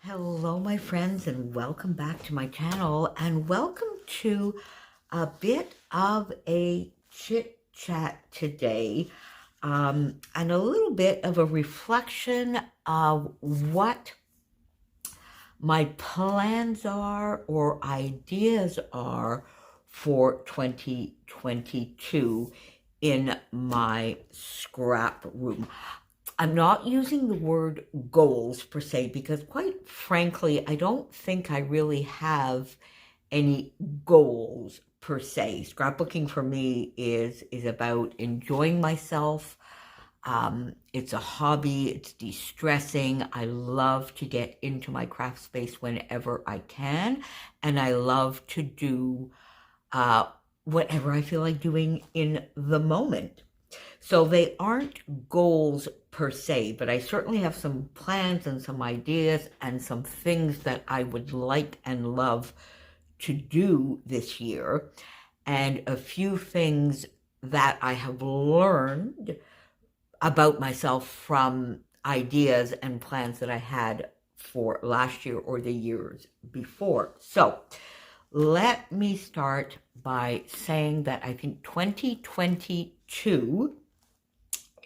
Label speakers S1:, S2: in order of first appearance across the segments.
S1: Hello, my friends, and welcome back to my channel, and welcome to a bit of a chit chat today, and a little bit of a reflection of what my plans are or ideas are for 2022 in my scrap room. I'm not using the word goals per se because, quite frankly, I don't think I really have any goals per se. Scrapbooking for me is about enjoying myself. It's a hobby. It's de-stressing. I love to get into my craft space whenever I can, and I love to do whatever I feel like doing in the moment. So they aren't goals per se, but I certainly have some plans and some ideas and some things that I would like and love to do this year, and a few things that I have learned about myself from ideas and plans that I had for last year or the years before. So let me start by saying that I think 2022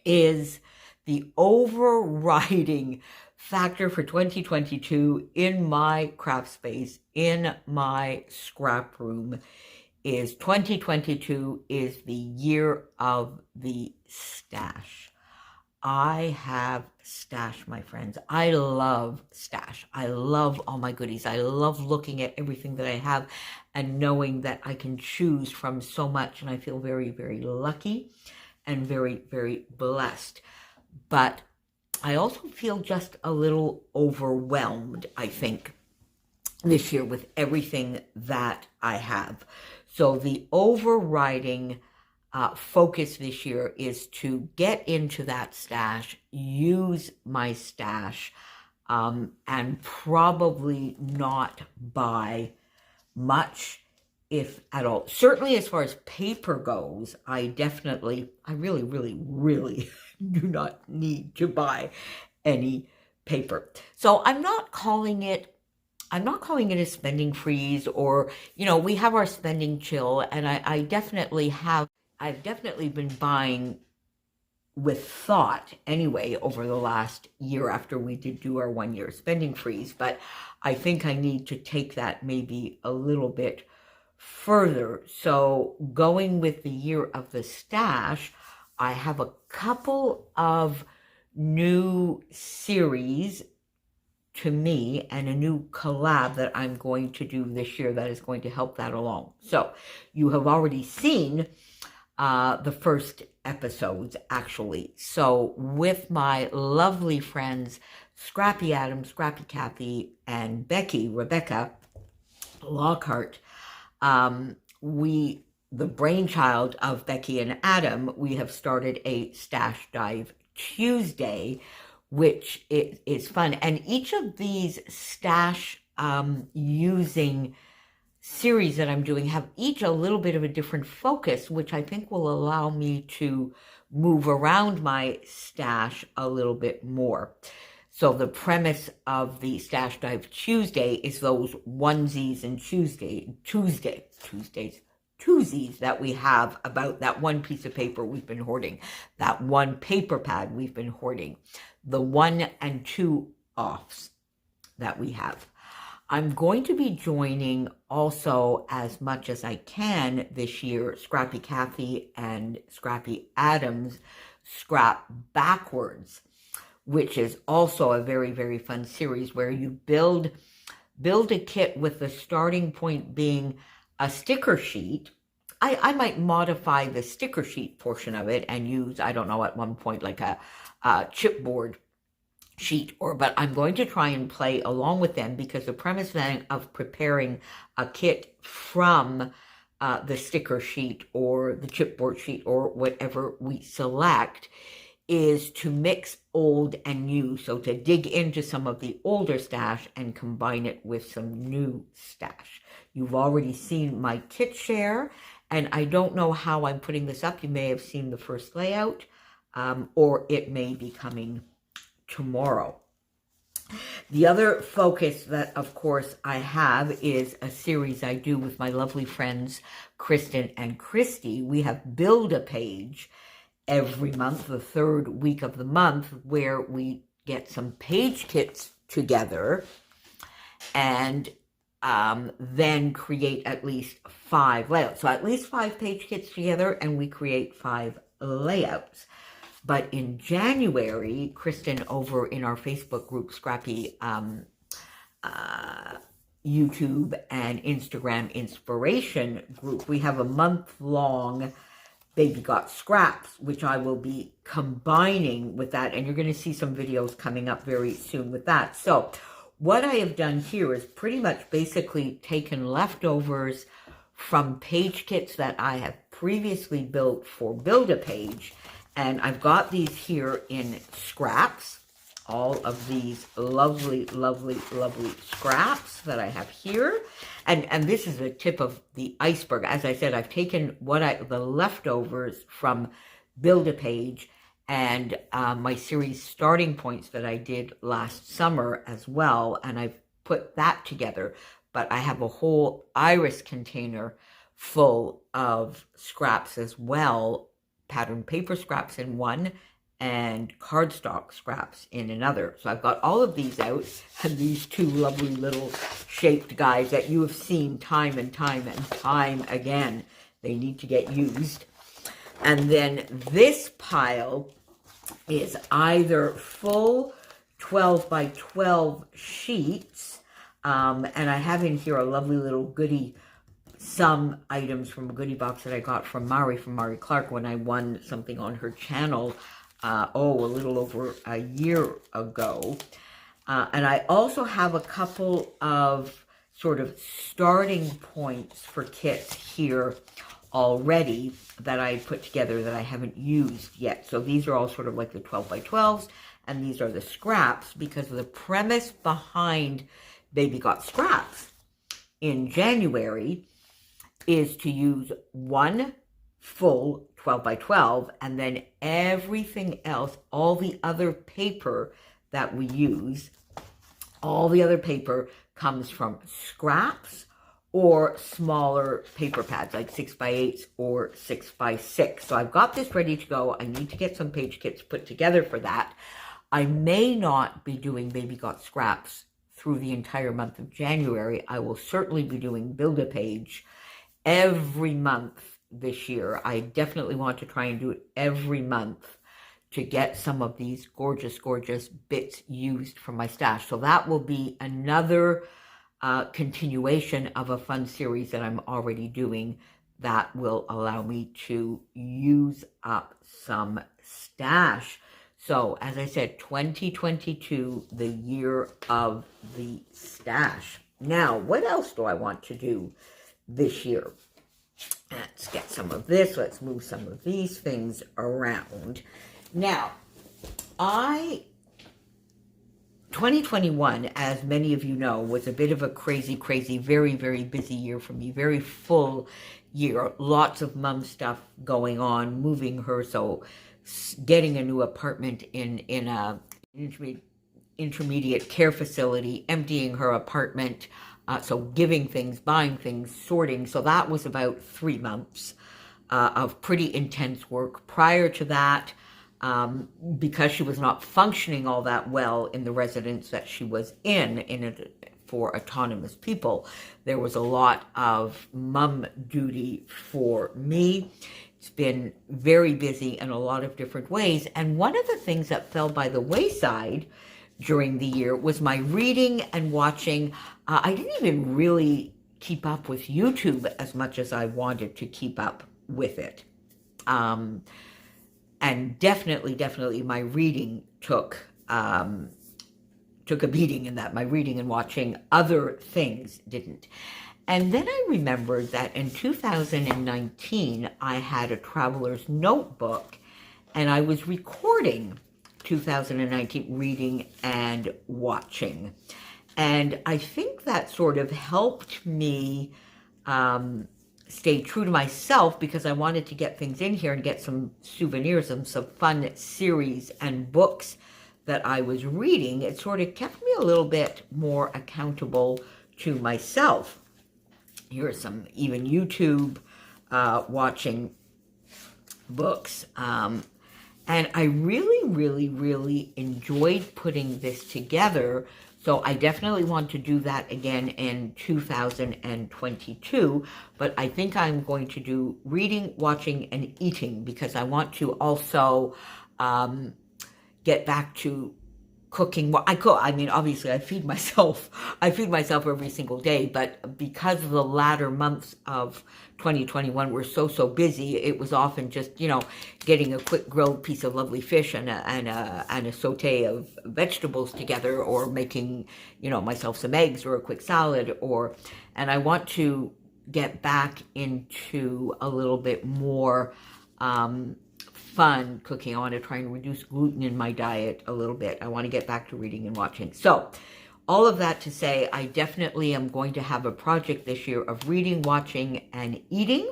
S1: is the overriding factor for 2022 in my craft space, in my scrap room, is 2022 is the year of the stash. I have stash, my friends. I love stash. I love all my goodies. I love looking at everything that I have and knowing that I can choose from so much, and I feel very, very lucky and very, very blessed. But I also feel just a little overwhelmed, I think, this year with everything that I have. So the overriding focus this year is to get into that stash, use my stash, and probably not buy much, if at all. Certainly as far as paper goes, I really, really, really do not need to buy any paper. So I'm not calling it a spending freeze, or, we have our spending chill, and I've definitely been buying with thought anyway over the last year after we did do our 1 year spending freeze. But I think I need to take that maybe a little bit further. So going with the year of the stash, I have a couple of new series to me and a new collab that I'm going to do this year that is going to help that along. So you have already seen the first episodes, actually. So with my lovely friends, Scrappy Adam, Scrappy Kathy, and Rebecca Lockhart, the brainchild of Becky and Adam, we have started a Stash Dive Tuesday, which is fun. And each of these stash using series that I'm doing have each a little bit of a different focus, which I think will allow me to move around my stash a little bit more. So the premise of the Stash Dive Tuesday is those onesies and twosies that we have about that one piece of paper we've been hoarding, that one paper pad we've been hoarding, the 1 and 2 offs that we have. I'm going to be joining also, as much as I can this year, Scrappy Kathy and Scrappy Adams Scrap Backwards, which is also a very, very fun series where you build a kit with the starting point being a sticker sheet. I might modify the sticker sheet portion of it and use, I don't know, at one point like a chipboard sheet, but I'm going to try and play along with them, because the premise then of preparing a kit from the sticker sheet or the chipboard sheet or whatever we select is to mix old and new. So to dig into some of the older stash and combine it with some new stash. You've already seen my kit share, and I don't know how I'm putting this up. You may have seen the first layout, or it may be coming tomorrow. The other focus that, of course, I have is a series I do with my lovely friends, Kristen and Christy. We have Build-A-Page every month, the third week of the month, where we get some page kits together and then create at least 5 layouts. So at least 5 page kits together, and we create 5 layouts. But in January, Kristen over in our Facebook group, Scrappy YouTube and Instagram Inspiration group, we have a month-long Baby Got Scraps, which I will be combining with that. And you're going to see some videos coming up very soon with that. So what I have done here is pretty much basically taken leftovers from page kits that I have previously built for Build-A-Page. And I've got these here in scraps, all of these lovely, lovely, lovely scraps that I have here. And this is the tip of the iceberg. As I said, I've taken the leftovers from Build-A-Page and my series Starting Points that I did last summer as well, and I've put that together. But I have a whole iris container full of scraps as well, pattern paper scraps in one and cardstock scraps in another. So I've got all of these out, and these 2 lovely little shaped guys that you have seen time and time and time again. They need to get used. And then this pile is either full 12 by 12 sheets, and I have in here a lovely little goodie, some items from a goodie box that I got from Mari Clark when I won something on her channel, a little over a year ago. And I also have a couple of sort of starting points for kits here already that I put together that I haven't used yet. So these are all sort of like the 12 by 12s, and these are the scraps, because the premise behind Baby Got Scraps in January is to use 1 full 12 by 12, and then everything else, all the other paper that we use, all the other paper comes from scraps or smaller paper pads like 6 by 8 or 6 by 6. So I've got this ready to go. I need to get some page kits put together for that. I may not be doing Baby Got Scraps through the entire month of January. I will certainly be doing Build-A-Page every month this year. I definitely want to try and do it every month to get some of these gorgeous, gorgeous bits used from my stash. So that will be another continuation of a fun series that I'm already doing that will allow me to use up some stash. So, as I said, 2022, the year of the stash. Now, what else do I want to do this year? Let's get some of this. Let's move some of these things around. Now, 2021, as many of you know, was a bit of a crazy, very, very busy year for me. Very full year. Lots of mom stuff going on, moving her. So getting a new apartment in a intermediate care facility, emptying her apartment, so giving things, buying things, sorting. So that was about 3 months of pretty intense work. Prior to that, because she was not functioning all that well in the residence that she was for autonomous people, there was a lot of mom duty for me. It's been very busy in a lot of different ways. And one of the things that fell by the wayside during the year was my reading and watching. I didn't even really keep up with YouTube as much as I wanted to keep up with it. And definitely my reading took a beating in that. My reading and watching other things didn't. And then I remembered that in 2019, I had a traveler's notebook, and I was recording 2019 reading and watching. And I think that sort of helped me stay true to myself, because I wanted to get things in here and get some souvenirs and some fun series and books that I was reading, it sort of kept me a little bit more accountable to myself. Here are some even YouTube watching books. And I really enjoyed putting this together. So I definitely want to do that again in 2022. But I think I'm going to do reading, watching, and eating, because I want to also get back to cooking. Well, I cook. I mean, obviously, I feed myself. I feed myself every single day. But because of the latter months of 2021 were so busy, it was often just, you know, getting a quick grilled piece of lovely fish and a saute of vegetables together, or making, you know, myself some eggs or a quick salad. And I want to get back into a little bit more fun cooking. I want to try and reduce gluten in my diet a little bit. I want to get back to reading and watching. So all of that to say, I definitely am going to have a project this year of reading, watching, and eating.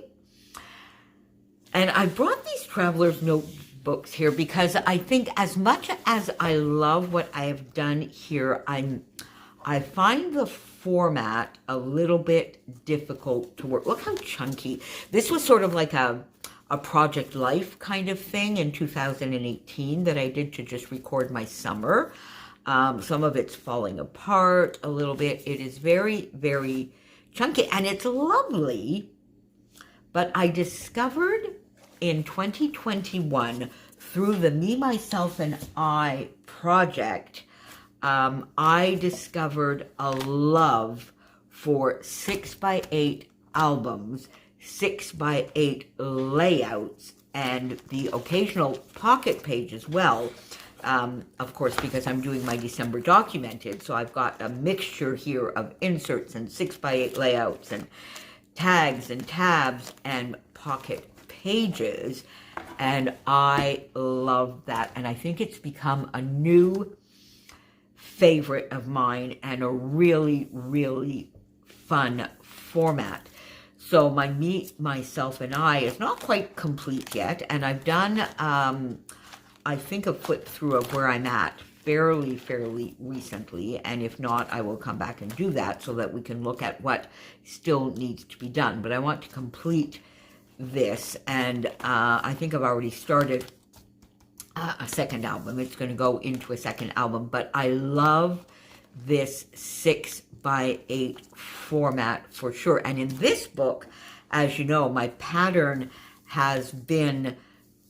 S1: And I brought these traveler's notebooks here because I think, as much as I love what I have done here, I find the format a little bit difficult to work. Look how chunky. This was sort of like a Project Life kind of thing in 2018 that I did to just record my summer. Some of it's falling apart a little bit. It is very chunky, and it's lovely. But I discovered in 2021, through the Me, Myself, and I project, I discovered a love for 6x8 albums, 6x8 layouts, and the occasional pocket page as well. Of course, because I'm doing my December documented, so I've got a mixture here of inserts and 6x8 layouts and tags and tabs and pocket pages, and I love that. And I think it's become a new favorite of mine and a really fun format. So my Me, Myself, and I is not quite complete yet, and I've done, I think, a flip through of where I'm at fairly recently, and if not, I will come back and do that so that we can look at what still needs to be done. But I want to complete this, and I think I've already started a second album. It's going to go into a second album, but I love this 6x8 format for sure. And in this book, as you know, my pattern has been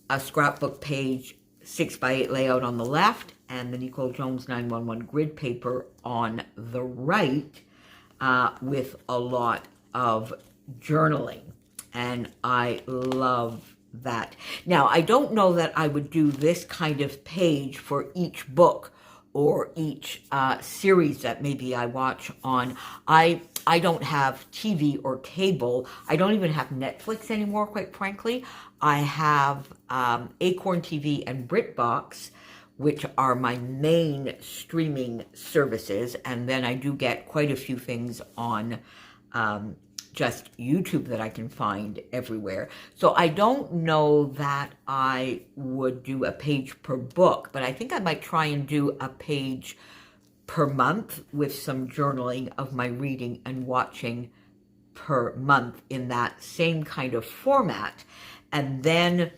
S1: a scrapbook page, 6x8 layout on the left, and the Nicole Jones 911 grid paper on the right, with a lot of journaling. And I love that. Now, I don't know that I would do this kind of page for each book or each series that maybe I watch on. I don't have TV or cable. I don't even have Netflix anymore, quite frankly. I have Acorn TV and BritBox, which are my main streaming services. And then I do get quite a few things on just YouTube that I can find everywhere. So I don't know that I would do a page per book, but I think I might try and do a page per month with some journaling of my reading and watching per month in that same kind of format. And then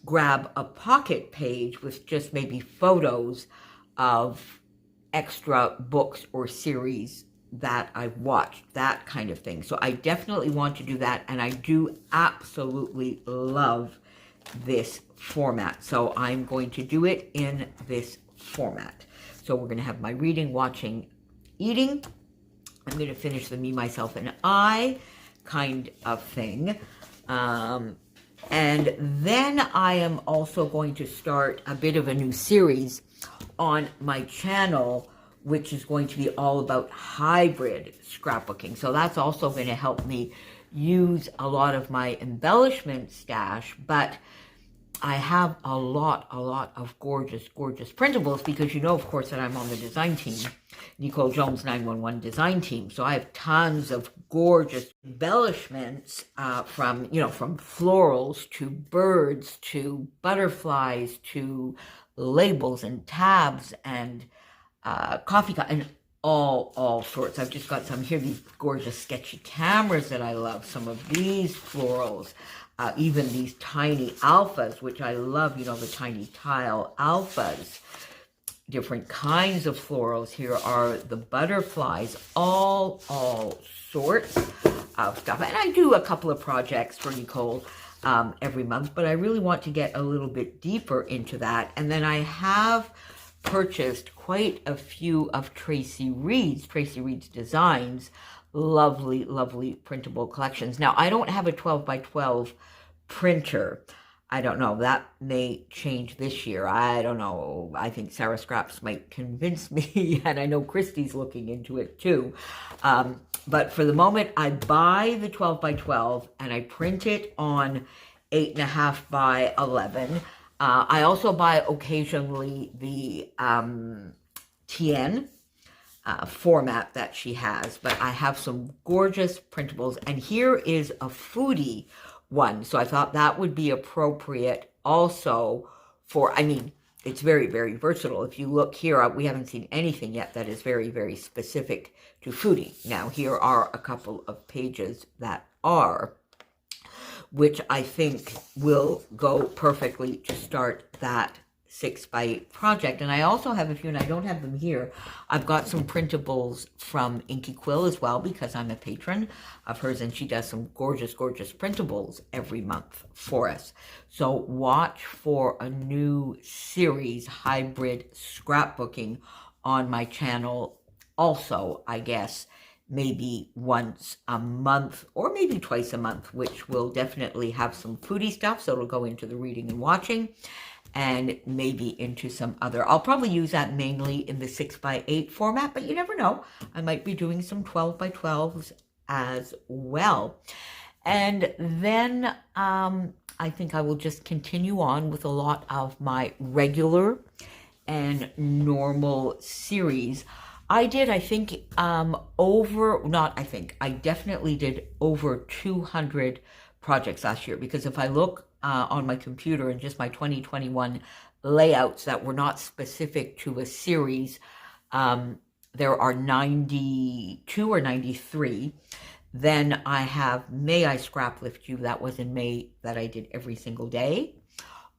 S1: grab a pocket page with just maybe photos of extra books or series that I've watched, that kind of thing. So I definitely want to do that, and I do absolutely love this format. So I'm going to do it in this format. So we're going to have my reading, watching, eating. I'm going to finish the Me, Myself, and I kind of thing. And then I am also going to start a bit of a new series on my channel, which is going to be all about hybrid scrapbooking. So that's also going to help me use a lot of my embellishment stash, but I have a lot of gorgeous printables, because you know, of course, that I'm on the design team, Nicole Jones 911 design team. So I have tons of gorgeous embellishments, from florals to birds to butterflies to labels and tabs and coffee cup and all sorts. I've just got some here, these gorgeous sketchy cameras that I love, some of these florals, even these tiny alphas, which I love, you know, the tiny tile alphas, different kinds of florals. Here are the butterflies, all sorts of stuff. And I do a couple of projects for Nicole every month, but I really want to get a little bit deeper into that. And then I have purchased quite a few of Tracy Reed's designs, lovely printable collections. Now, I don't have a 12 by 12 printer. I don't know, that may change this year. I don't know. I think Sarah Scraps might convince me, and I know Christy's looking into it too. But for the moment, I buy the 12 by 12 and I print it on 8.5 by 11. I also buy occasionally the TN format that she has, but I have some gorgeous printables. And here is a foodie one. So I thought that would be appropriate also for, I mean, it's very versatile. If you look here, we haven't seen anything yet that is very specific to foodie. Now, here are a couple of pages that are, which I think will go perfectly to start that 6x8 project. And I also have a few, and I don't have them here. I've got some printables from Inky Quill as well, because I'm a patron of hers, and she does some gorgeous printables every month for us. So watch for a new series, hybrid scrapbooking, on my channel also, I guess, maybe once a month or maybe twice a month, which will definitely have some foodie stuff. So it'll go into the reading and watching, and maybe into some other. I'll probably use that mainly in the 6x8 format, but you never know. I might be doing some 12 by 12s as well. And then I think I will just continue on with a lot of my regular and normal series. I definitely did over 200 projects last year, because if I look on my computer and just my 2021 layouts that were not specific to a series, there are 92 or 93. Then I have May I Scrap Lift You, that was in May, that I did every single day.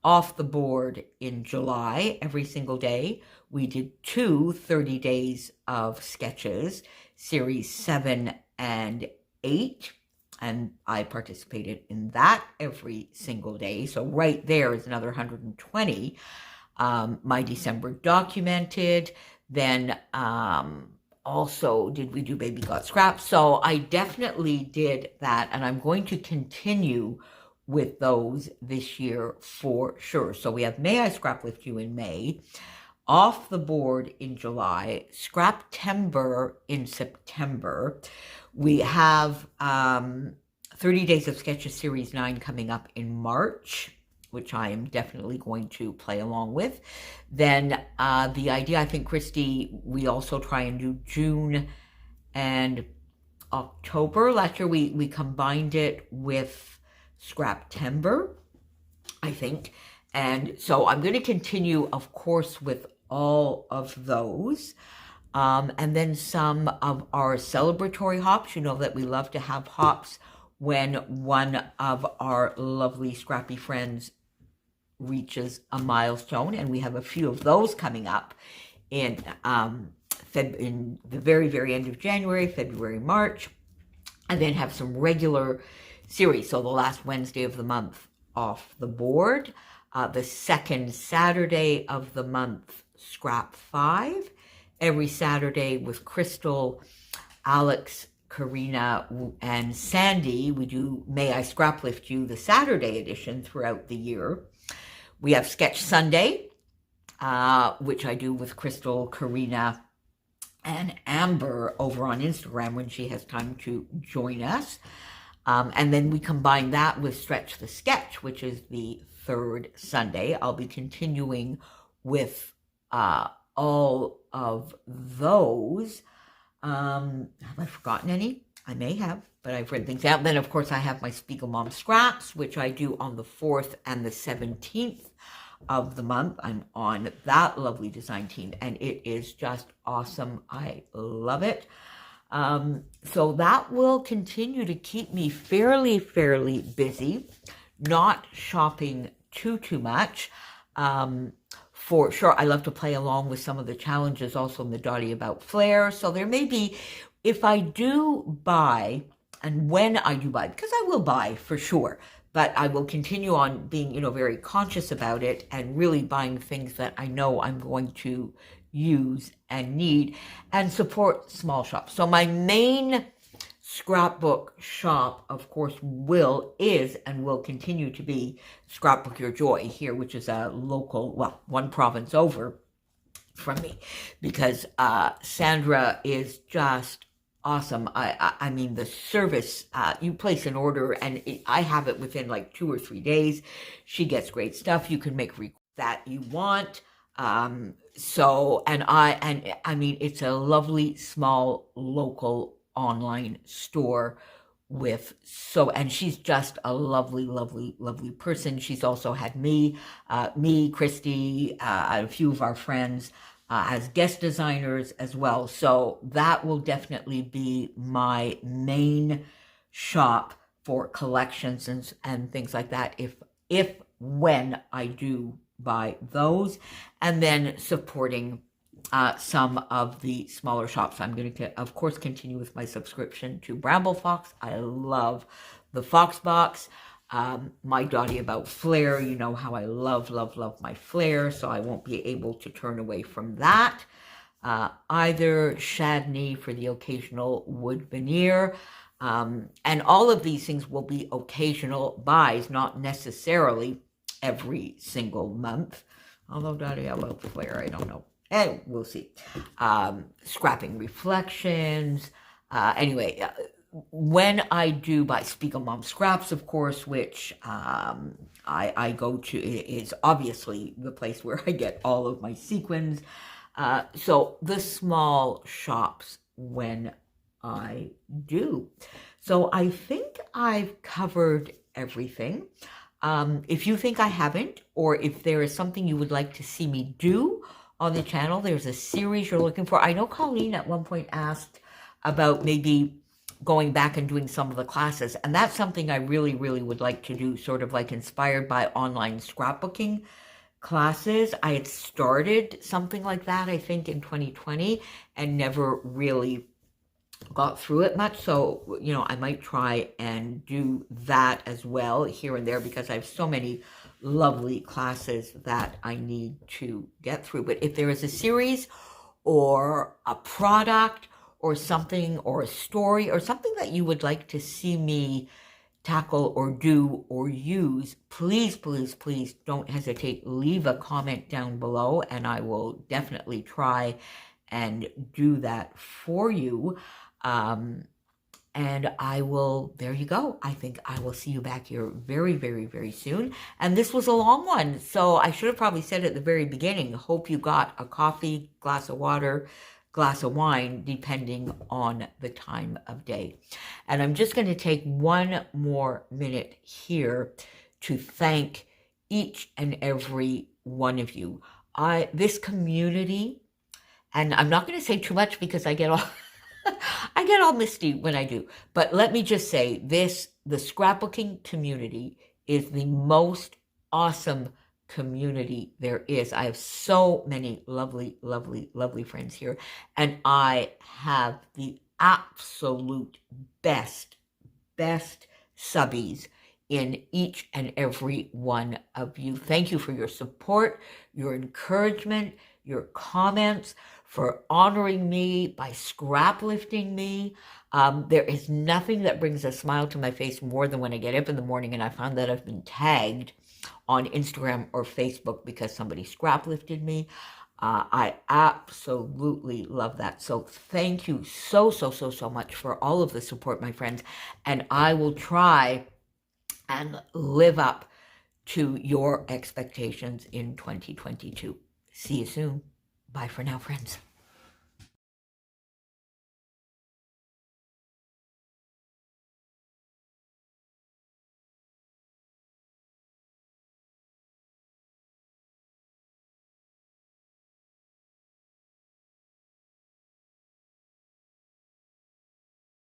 S1: Off the Board in July, every single day. We did 30 days of sketches, series 7 and 8, and I participated in that every single day. So right there is another 120. My December documented. Then also, did we do Baby Got Scrapped? So I definitely did that, and I'm going to continue with those this year for sure. So we have May I Scrap Lift You in May, Off the Board in July, Scraptember in September. We have 30 Days of Sketches Series 9 coming up in March, which I am definitely going to play along with. Then the idea, I think, Christy, we also try and do June and October. Last year we combined it with Scraptember, I think. And so I'm going to continue, of course, with all of those. And then some of our celebratory hops. You know that we love to have hops when one of our lovely scrappy friends reaches a milestone. And we have a few of those coming up in the very end of January, February, March. And then have some regular series. So the last Wednesday of the month, Off the Board. The second Saturday of the month, Scrap 5. Every Saturday with Crystal, Alex, Karina, and Sandy, we do May I Scrap Lift You, the Saturday edition, throughout the year. We have Sketch Sunday, which I do with Crystal, Karina, and Amber over on Instagram when she has time to join us. And then we combine that with Stretch the Sketch, which is the third Sunday. I'll be continuing with all of those. Have I forgotten any? I may have, but I've written things out. Then, of course, I have my Spiegel Mom Scraps, which I do on the 4th and the 17th of the month. I'm on that lovely design team, and it is just awesome. I love it. So that will continue to keep me fairly busy, not shopping too much. For sure, I love to play along with some of the challenges also in the Dottie About Flair. So there may be, if I do buy, and when I do buy, because I will buy for sure, but I will continue on being, very conscious about it and really buying things that I know I'm going to use and need and support small shops. So my main scrapbook shop, of course, is and will continue to be Scrapbook Your Joy here, which is a local, well, one province over from me, because Sandra is just awesome. I mean, the service, you place an order and I have it within like 2 or 3 days. She gets great stuff. You can make that you want. And I mean, it's a lovely, small, local online store and she's just a lovely person. She's also had me, Christy, a few of our friends, as guest designers as well. So that will definitely be my main shop for collections and things like that. When I do buy those, and then supporting some of the smaller shops. I'm going to, of course, continue with my subscription to Bramble Fox. I love the Fox Box. My Dottie About Flair, you know how I love my Flair, so I won't be able to turn away from that. Either Chardonnay for the occasional wood veneer. And all of these things will be occasional buys, not necessarily every single month. Although Dottie About Flair, I don't know. And we'll see. Scrapping Reflections. Anyway, when I do buy Speak of Mom Scraps, of course, which I go to, is obviously the place where I get all of my sequins. So the small shops when I do. So I think I've covered everything. If you think I haven't, or if there is something you would like to see me do on the channel, there's a series you're looking for. I know Colleen at one point asked about maybe going back and doing some of the classes, and that's something I really would like to do, sort of like inspired by online scrapbooking classes. I had started something like that, I think, in 2020 and never really got through it much. So, I might try and do that as well here and there, because I have so many lovely classes that I need to get through. But if there is a series or a product or something, or a story or something that you would like to see me tackle or do or use, please don't hesitate. Leave a comment down below and I will definitely try and do that for you. And I will, there you go. I think I will see you back here very soon. And this was a long one, so I should have probably said at the very beginning, hope you got a coffee, glass of water, glass of wine, depending on the time of day. And I'm just going to take one more minute here to thank each and every one of you. This community, and I'm not going to say too much because I get all misty when I do, but let me just say this, the scrapbooking community is the most awesome community there is. I have so many lovely friends here, and I have the absolute best subbies in each and every one of you. Thank you for your support, your encouragement, your comments, for honoring me by scrap lifting me. There is nothing that brings a smile to my face more than when I get up in the morning and I found that I've been tagged on Instagram or Facebook because somebody scrap lifted me. I absolutely love that. So thank you so much for all of the support, my friends. And I will try and live up to your expectations in 2022. See you soon. Bye for now, friends.